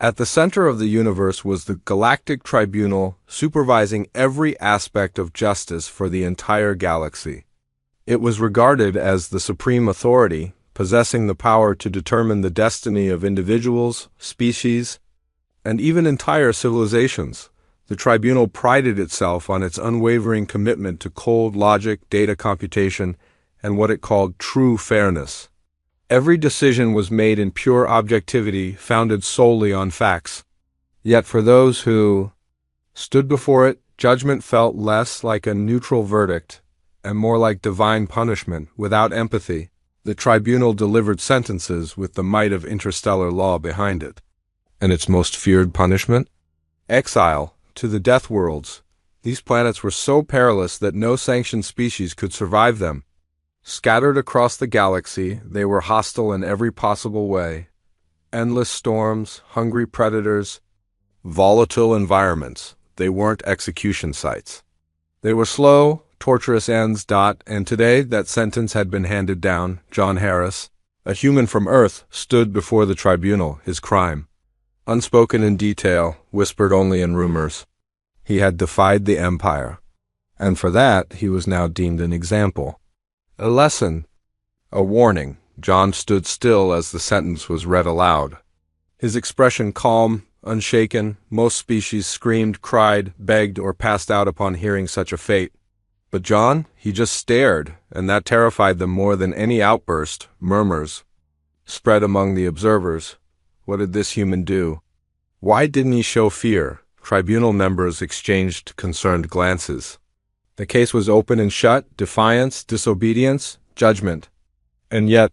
At the center of the universe was the Galactic Tribunal, supervising every aspect of justice for the entire galaxy. It was regarded as the supreme authority, possessing the power to determine the destiny of individuals, species, and even entire civilizations. The tribunal prided itself on its unwavering commitment to cold logic, data computation, and what it called true fairness. Every decision was made in pure objectivity, founded solely on facts. Yet for those who stood before it, judgment felt less like a neutral verdict and more like divine punishment. Without empathy, the tribunal delivered sentences with the might of interstellar law behind it. And its most feared punishment? Exile to the Deathworlds. These planets were so perilous that no sanctioned species could survive them. Scattered across the galaxy, they were hostile in every possible way. Endless storms, hungry predators, volatile environments. They weren't execution sites. They were slow, torturous ends. And today, that sentence had been handed down. John Harris, a human from Earth, stood before the tribunal. His crime, unspoken in detail, whispered only in rumors. He had defied the Empire, and for that he was now deemed an example. A lesson, a warning. John stood still as the sentence was read aloud. His expression calm, unshaken. Most species screamed, cried, begged, or passed out upon hearing such a fate. But John, he just stared, and that terrified them more than any outburst. Murmurs spread among the observers. What did this human do? Why didn't he show fear? Tribunal members exchanged concerned glances. The case was open and shut, defiance, disobedience, judgment. And yet,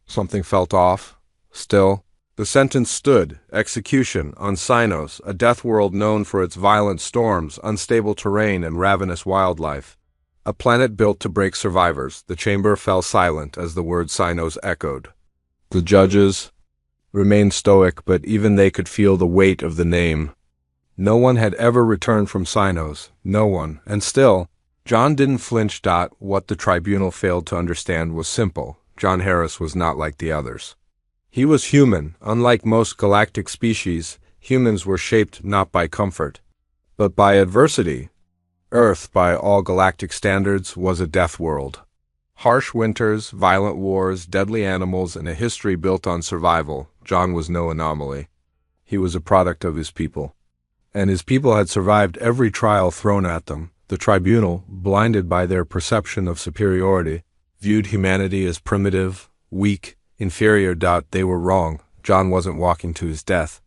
something felt off. Still, the sentence stood: execution on Cynos, a death world known for its violent storms, unstable terrain, and ravenous wildlife. A planet built to break survivors. The chamber fell silent as the word Cynos echoed. The judges remained stoic, but even they could feel the weight of the name. No one had ever returned from Cynos. No one. And still, John didn't flinch. What the tribunal failed to understand was simple. John Harris was not like the others. He was human. Unlike most galactic species, humans were shaped not by comfort, but by adversity. Earth, by all galactic standards, was a death world. Harsh winters, violent wars, deadly animals, and a history built on survival. John was no anomaly. He was a product of his people. And his people had survived every trial thrown at them. The tribunal, blinded by their perception of superiority, viewed humanity as primitive, weak, inferior. They were wrong. John wasn't walking to his death.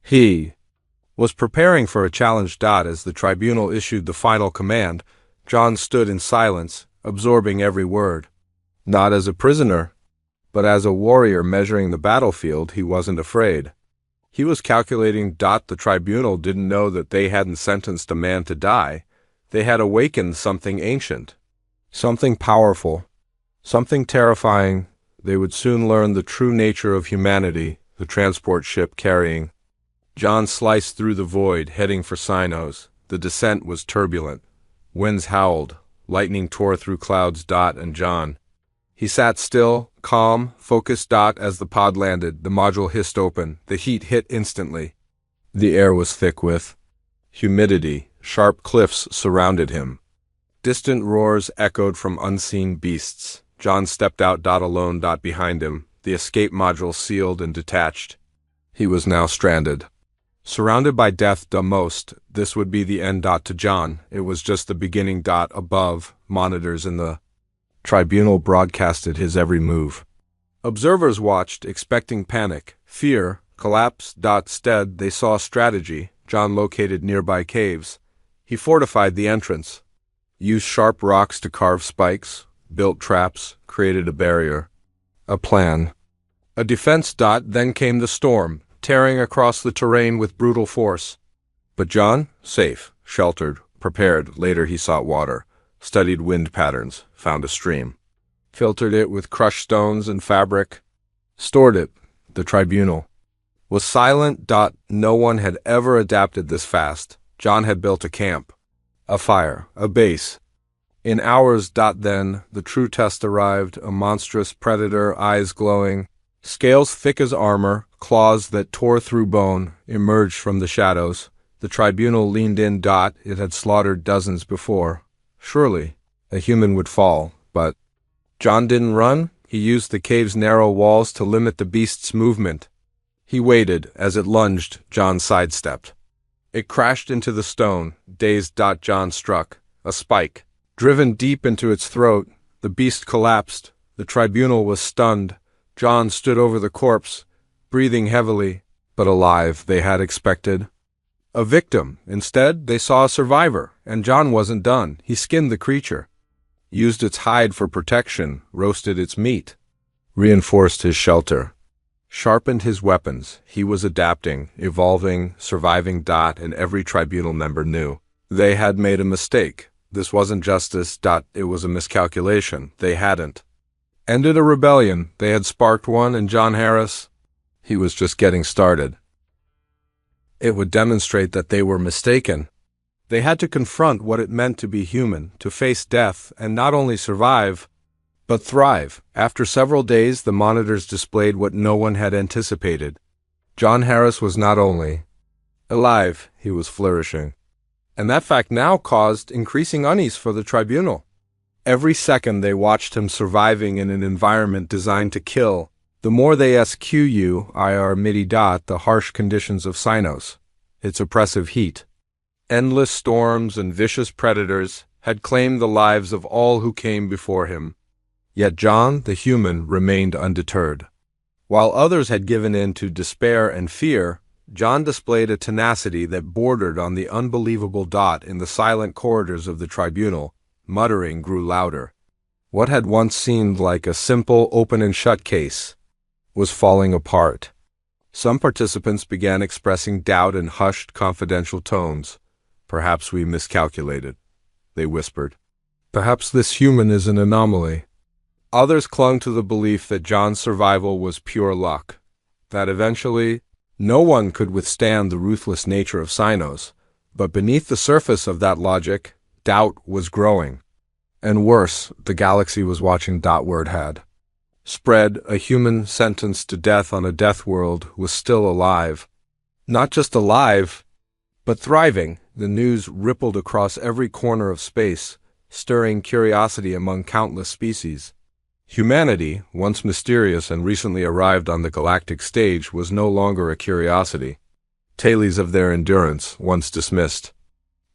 He was preparing for a challenge. As the tribunal issued the final command, John stood in silence, absorbing every word. Not as a prisoner, but as a warrior measuring the battlefield. He wasn't afraid. He was calculating. The tribunal didn't know that they hadn't sentenced a man to die. They had awakened something ancient, something powerful, something terrifying. They would soon learn the true nature of humanity. The transport ship carrying John sliced through the void, heading for Cynos. The descent was turbulent. Winds howled. Lightning tore through clouds. And John, he sat still, calm, focused. As the pod landed, the module hissed open. The heat hit instantly. The air was thick with humidity. Sharp cliffs surrounded him. Distant roars echoed from unseen beasts. John stepped out. Alone. Behind him, the escape module sealed and detached. He was now stranded, surrounded by death. This would be the end. To John, it was just the beginning. Above, monitors in the tribunal broadcasted his every move. Observers watched, expecting panic, fear, collapse. Instead, they saw strategy. John located nearby caves. He fortified the entrance, used sharp rocks to carve spikes, built traps, created a barrier. A plan. A defense. Then came the storm, tearing across the terrain with brutal force. But John, safe, sheltered, prepared. Later he sought water, studied wind patterns, found a stream, filtered it with crushed stones and fabric, stored it. The tribunal was silent. No one had ever adapted this fast. John had built a camp, a fire, a base. In hours. Then the true test arrived, a monstrous predator, eyes glowing, scales thick as armor, Claws that tore through bone emerged from the shadows. The tribunal leaned in. It had slaughtered dozens before. Surely, a human would fall, but John didn't run. He used the cave's narrow walls to limit the beast's movement. He waited. As it lunged, John sidestepped. It crashed into the stone. Dazed, John struck a spike. Driven deep into its throat, the beast collapsed. The tribunal was stunned. John stood over the corpse, breathing heavily, but alive. They had expected a victim. Instead, they saw a survivor, and John wasn't done. He skinned the creature, used its hide for protection, roasted its meat, reinforced his shelter, sharpened his weapons. He was adapting, evolving, surviving. And every tribunal member knew they had made a mistake. This wasn't justice. It was a miscalculation. They hadn't ended a rebellion. They had sparked one, and John Harris, he was just getting started. It would demonstrate that they were mistaken. They had to confront what it meant to be human, to face death, and not only survive, but thrive. After several days, the monitors displayed what no one had anticipated. John Harris was not only alive, he was flourishing. And that fact now caused increasing unease for the tribunal. Every second they watched him surviving in an environment designed to kill. The more they SQUIR the harsh conditions of Sinos, its oppressive heat, endless storms and vicious predators had claimed the lives of all who came before him. Yet John, the human, remained undeterred. While others had given in to despair and fear, John displayed a tenacity that bordered on the unbelievable. In the silent corridors of the tribunal, muttering grew louder. What had once seemed like a simple open and shut case was falling apart. Some participants began expressing doubt in hushed, confidential tones. Perhaps we miscalculated, they whispered. Perhaps this human is an anomaly. Others clung to the belief that John's survival was pure luck, that eventually no one could withstand the ruthless nature of Sinos. But beneath the surface of that logic, doubt was growing. And worse, the galaxy was watching. Word had spread. A human sentenced to death on a Deathworld was still alive. Not just alive, but thriving. The news rippled across every corner of space, stirring curiosity among countless species. Humanity, once mysterious and recently arrived on the galactic stage, was no longer a curiosity. Tales of their endurance, once dismissed,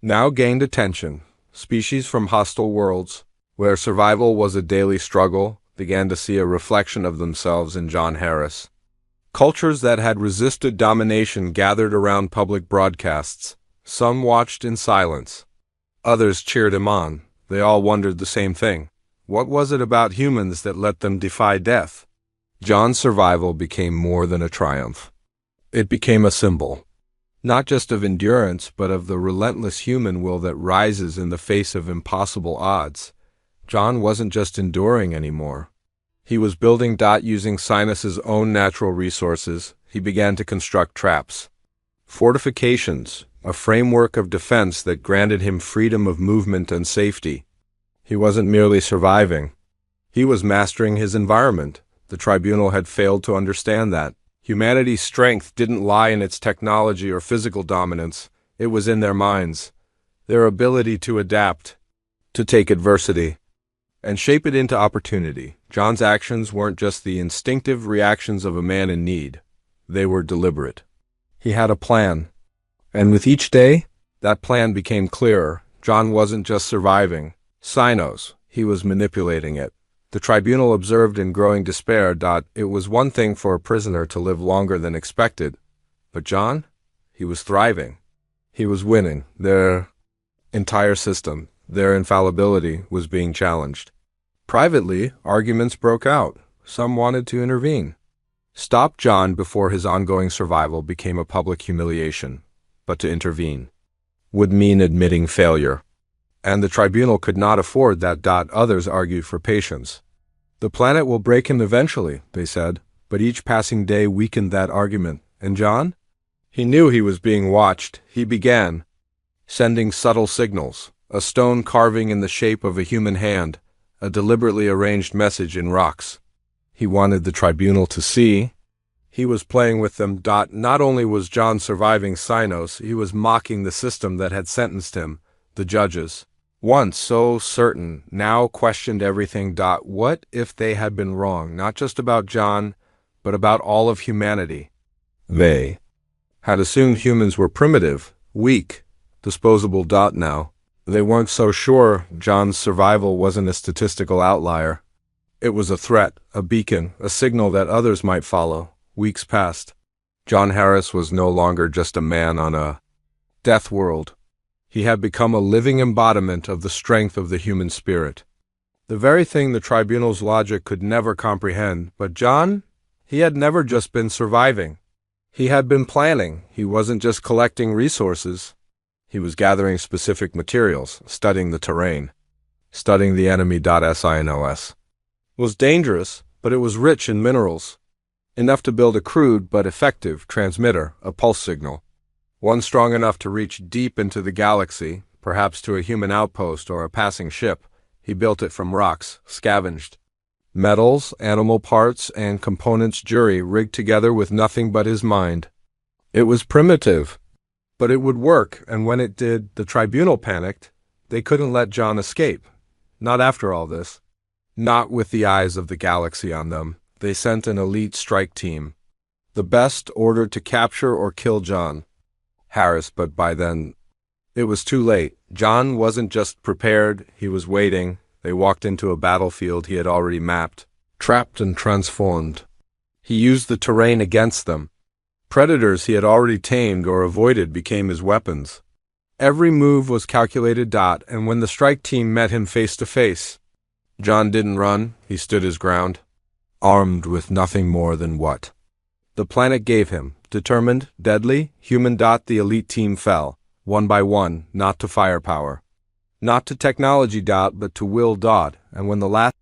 now gained attention. Species from hostile worlds, where survival was a daily struggle, began to see a reflection of themselves in John Harris. Cultures that had resisted domination gathered around public broadcasts. Some watched in silence. Others cheered him on. They all wondered the same thing. What was it about humans that let them defy death? John's survival became more than a triumph. It became a symbol, not just of endurance, but of the relentless human will that rises in the face of impossible odds. John wasn't just enduring anymore. He was building. Using Sinos's own natural resources, he began to construct traps, fortifications, a framework of defense that granted him freedom of movement and safety. He wasn't merely surviving. He was mastering his environment. The tribunal had failed to understand that. Humanity's strength didn't lie in its technology or physical dominance. It was in their minds, their ability to adapt, to take adversity, and shape it into opportunity. John's actions weren't just the instinctive reactions of a man in need. They were deliberate. He had a plan. And with each day, that plan became clearer. John wasn't just surviving Sinos, he was manipulating it. The tribunal observed in growing despair. It was one thing for a prisoner to live longer than expected. But John? He was thriving. He was winning. Their entire system, their infallibility, was being challenged. Privately, arguments broke out. Some wanted to intervene. Stop John before his ongoing survival became a public humiliation. But to intervene would mean admitting failure. And the tribunal could not afford that. Others argued for patience. The planet will break him eventually, they said, but each passing day weakened that argument. And John? He knew he was being watched. He began sending subtle signals, a stone carving in the shape of a human hand, a deliberately arranged message in rocks. He wanted the tribunal to see He was playing with them. Not only was John surviving Sinos, he was mocking the system that had sentenced him, the judges. Once so certain, now questioned everything. What if they had been wrong, not just about John, but about all of humanity? They had assumed humans were primitive, weak, disposable. Now, they weren't so sure John's survival wasn't a statistical outlier. It was a threat, a beacon, a signal that others might follow. Weeks passed. John Harris was no longer just a man on a Deathworld. He had become a living embodiment of the strength of the human spirit. The very thing the Tribunal's logic could never comprehend. But John, he had never just been surviving. He had been planning. He wasn't just collecting resources. He was gathering specific materials, studying the terrain, studying the enemy. Sinos was dangerous, but it was rich in minerals, enough to build a crude but effective transmitter, a pulse signal, one strong enough to reach deep into the galaxy, perhaps to a human outpost or a passing ship. He built it from rocks, scavenged metals, animal parts, and components rigged together with nothing but his mind. It was primitive, but it would work, and when it did, the Tribunal panicked. They couldn't let John escape. Not after all this. Not with the eyes of the galaxy on them. They sent an elite strike team, the best, ordered to capture or kill John Harris, but by then, it was too late. John wasn't just prepared, he was waiting. They walked into a battlefield he had already mapped, trapped and transformed. He used the terrain against them. Predators he had already tamed or avoided became his weapons. Every move was calculated. And when the strike team met him face to face, John didn't run, he stood his ground, armed with nothing more than what the planet gave him, determined, deadly, human. The elite team fell, one by one, not to firepower, not to technology. But to will. And when the last